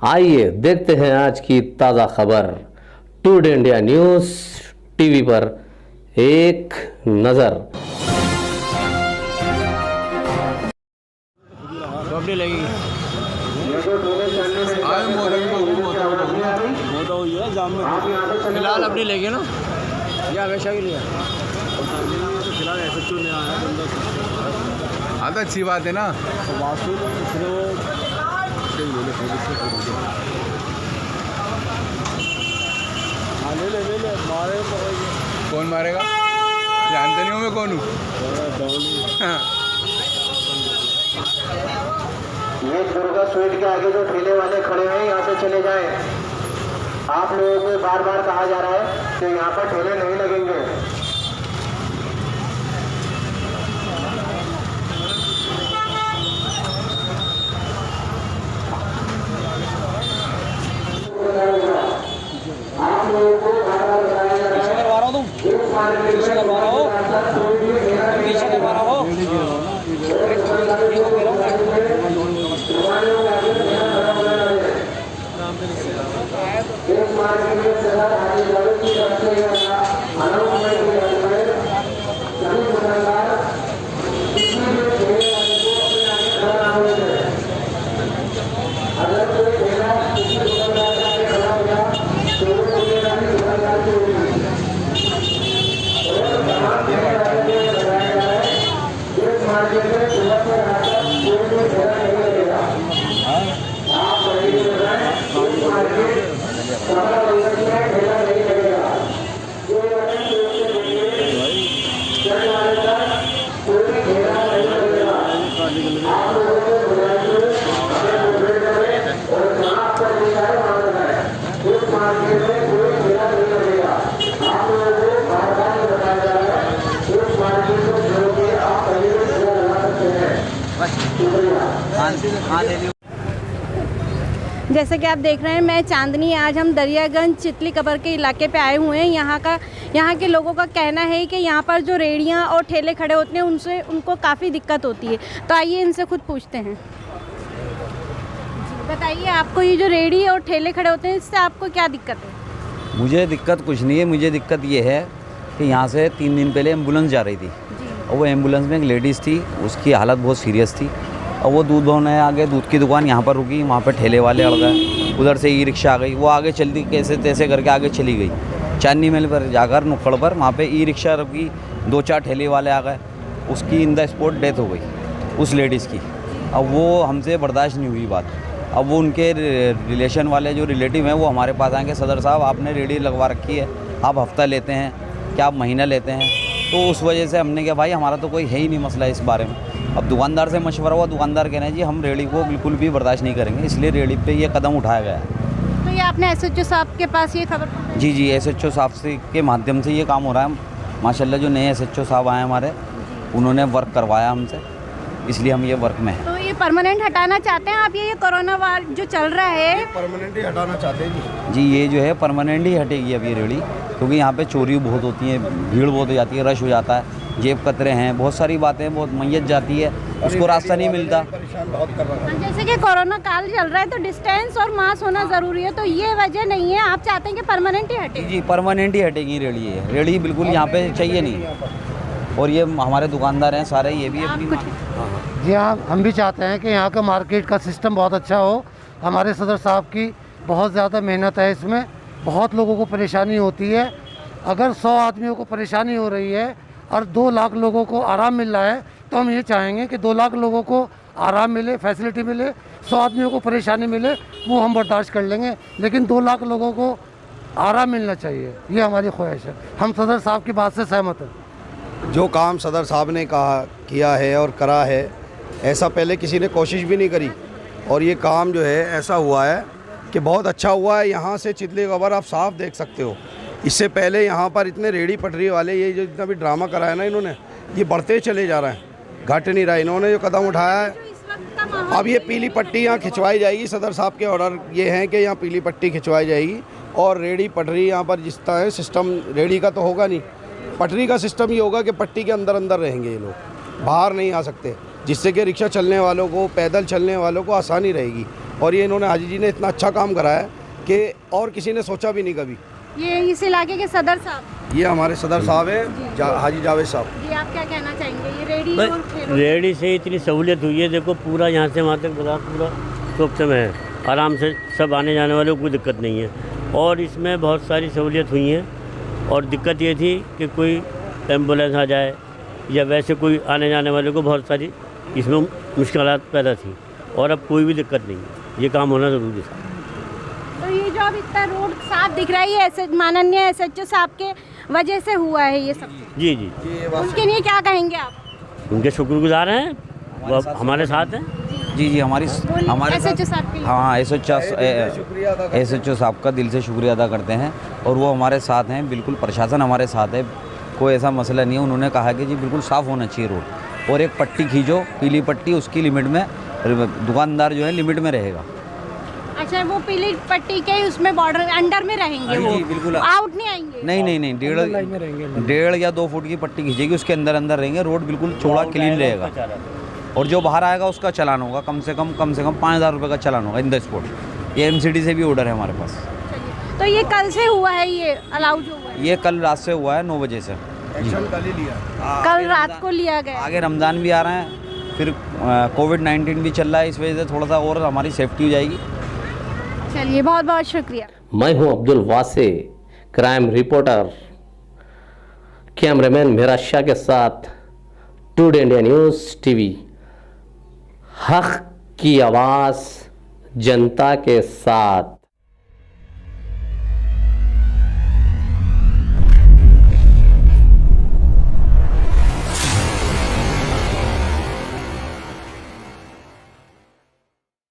आइए देखते हैं आज की ताज़ा खबर। टुडे इंडिया न्यूज़ टीवी पर एक नज़र। फिलहाल अपनी लेंगे ना या हमेशा के लिए फिलहाल SHO ने आया बंदा। हाँ तो अच्छी बात है ना। ले मारे कौन मारेगा? जानते नहीं हूँ मैं कौन हूँ। ये दुर्गा स्वीट के आगे जो ठेले वाले खड़े हैं यहाँ से चले जाएं। आप लोगों को बार बार कहा जा रहा है कि यहाँ पर ठेले नहीं लगेंगे। आप लोगों को बार बार बताया जा रहा है करवा रहा हूँ पीछे करवा रहा हो पीछे करवा रहा हो जैसे कि आप देख रहे हैं, मैं चांदनी, आज हम दरियागंज चितली कबर के इलाके पे आए हुए हैं। यहाँ के लोगों का कहना है कि यहाँ पर जो रेहड़ियाँ और ठेले खड़े होते हैं उनसे उनको काफ़ी दिक्कत होती है। तो आइए इनसे खुद पूछते हैं। बताइए, आपको ये जो रेहड़ी और ठेले खड़े होते हैं इससे आपको क्या दिक्कत है? मुझे दिक्कत कुछ नहीं है। मुझे दिक्कत ये है कि यहाँ से 3 दिन पहले एम्बुलेंस जा रही थी और वो एम्बुलेंस में एक लेडीज़ थी, उसकी हालत बहुत सीरियस थी और वो दूध भरने आगे दूध की दुकान यहाँ पर रुकी, वहाँ पर ठेले वाले अड़ गए। उधर से ई रिक्शा आ गई, वो आगे चलती कैसे तैसे करके आगे चली गई। चांदनी मिल पर जाकर नुक्कड़ पर वहाँ पे ई रिक्शा रुकी, 2-4 ठेले वाले आ गए, उसकी इन द स्पॉट डेथ हो गई उस लेडीज़ की। अब वो हमसे बर्दाश्त नहीं हुई बात। अब वो उनके रिलेशन वाले जो रिलेटिव हैं वो हमारे पास आएंगे, सदर साहब आपने रेहड़ी लगवा रखी है, आप हफ्ता लेते हैं क्या, आप महीना लेते हैं? तो उस वजह से हमने कहा भाई हमारा तो कोई है ही नहीं मसला इस बारे में। अब दुकानदार से मशवरा हुआ, दुकानदार कह रहे हैं जी हम रेहड़ी को बिल्कुल भी बर्दाश्त नहीं करेंगे, इसलिए रेहड़ी पे ये कदम उठाया गया है। तो ये आपने SHO साहब के पास ये खबर? जी SHO साहब से के माध्यम से ये काम हो रहा है। माशाल्लाह जो नए SHO साहब आए हमारे, उन्होंने वर्क करवाया हमसे, इसलिए हम ये वर्क में हैं। तो ये परमानेंट हटाना चाहते हैं आप? ये कोरोना वार जो चल रहा है परमानेंट ही हटाना चाहते हैं जी। ये जो है परमानेंट ही हटेगी अब ये रेहड़ी, क्योंकि यहाँ पे चोरी बहुत होती है, भीड़ बहुत हो जाती है, रश हो जाता है, जेब कतरे हैं, बहुत सारी बातें, बहुत मैयत जाती है, उसको रास्ता नहीं मिलता। जैसे कि कोरोना काल चल रहा है तो डिस्टेंस और मास्क होना ज़रूरी है, तो ये वजह नहीं है, आप चाहते हैं कि परमानेंट ही हटे? जी परमानेंट ही हटेगी रेहड़ी। है रेहड़ी बिल्कुल यहाँ पे चाहिए नहीं। और ये हमारे दुकानदार हैं सारे, ये भी अपनी जी हाँ, हम भी चाहते हैं कि यहाँ का मार्केट का सिस्टम बहुत अच्छा हो। हमारे सदर साहब की बहुत ज़्यादा मेहनत है इसमें, बहुत लोगों को परेशानी होती है। अगर 100 आदमियों को परेशानी हो रही है और 2 लाख लोगों को आराम मिल रहा है, तो हम ये चाहेंगे कि 2 लाख लोगों को आराम मिले, फैसिलिटी मिले, 100 आदमियों को परेशानी मिले, वो हम बर्दाश्त कर लेंगे, लेकिन 2 लाख लोगों को आराम मिलना चाहिए, ये हमारी ख्वाहिश है। हम सदर साहब की बात से सहमत हैं। जो काम सदर साहब ने किया है और करा है, ऐसा पहले किसी ने कोशिश भी नहीं करी और ये काम जो है ऐसा हुआ है कि बहुत अच्छा हुआ है। यहाँ से चितली कबर आप साफ देख सकते हो। इससे पहले यहाँ पर इतने रेहड़ी पटरी वाले ये जो इतना भी ड्रामा कराया ना इन्होंने, ये बढ़ते चले जा रहे हैं, घट नहीं रहा। इन्होंने जो कदम उठाया है, अब ये पीली पट्टी यहाँ खिंचवाई जाएगी। सदर साहब के ऑर्डर ये हैं कि यहाँ पीली पट्टी खिंचवाई जाएगी और रेहड़ी पटरी यहाँ पर जिस तरह सिस्टम रेहड़ी का तो होगा नहीं, पटरी का सिस्टम ये होगा कि पट्टी के अंदर अंदर रहेंगे ये लोग, बाहर नहीं आ सकते, जिससे कि रिक्शा चलने वालों को, पैदल चलने वालों को आसानी रहेगी। और ये इन्होंने हाजी जी ने इतना अच्छा काम करा है कि और किसी ने सोचा भी नहीं कभी। ये इस इलाके के सदर साहब, ये हमारे सदर साहब हैं हाजी जावेद साहब। जी आप क्या कहना चाहेंगे? ये रेडी बस और ठेलों- रेडी से इतनी सहूलियत हुई है, देखो पूरा यहाँ से वहाँ तक बाजार पूरा चौक में है, आराम से सब आने जाने वालों को कोई दिक्कत नहीं है। और इसमें बहुत सारी सहूलियत हुई हैं। और दिक्कत ये थी कि कोई एम्बुलेंस आ जाए या वैसे कोई आने जाने वाले को बहुत सारी इसमें मुश्किलात पैदा थी, और अब कोई भी दिक्कत नहीं है। ये काम होना ज़रूरी था। तो ये जो अब इतना रोड साफ दिख रहा है, ये ऐसे माननीय SHO साहब के वजह से हुआ है ये सब। जी जी, उनके लिए क्या कहेंगे आप? उनके शुक्रगुजार हैं, वो अब हमारे साथ हैं। जी जी, हमारे SHO साहब के लिए। हाँ SHO साहब का दिल से शुक्रिया अदा करते हैं, और वो हमारे साथ हैं, बिल्कुल प्रशासन हमारे साथ है, कोई ऐसा मसला नहीं है। उन्होंने कहा कि जी बिल्कुल साफ़ होना चाहिए रोड, और एक पट्टी खींचो, पीली पट्टी, उसकी लिमिट में दुकानदार जो है लिमिट में रहेगा। अच्छा, वो पीली पट्टी के उसमें बॉर्डर अंडर में रहेंगे, वो जी बिल्कुल, आउट नहीं आएंगे। नहीं, 1.5 या 2 फुट की पट्टी खींचेगी, उसके अंदर रहेंगे, रोड बिल्कुल चौड़ा क्लीन रहेगा। और जो बाहर आएगा उसका चालान होगा, कम से कम 5,000 रुपये का चालान होगा इन द स्पॉट। ये MCD से भी ऑर्डर है हमारे पास। तो ये कल से हुआ है, ये अलाउ जो हुआ है? ये कल रात से हुआ है 9 बजे से। एक्शन कल ही लिया, कल रात को लिया गया। आगे रमज़ान भी आ रहा है, फिर कोविड-19 भी चल रहा है, इस वजह से थोड़ा सा और हमारी सेफ्टी हो जाएगी। चलिए, बहुत बहुत शुक्रिया। मैं हूं अब्दुल वासे, क्राइम रिपोर्टर, कैमरामैन मेरा शाह के साथ टुडे इंडिया न्यूज़ TV, हक की आवाज़ जनता के साथ।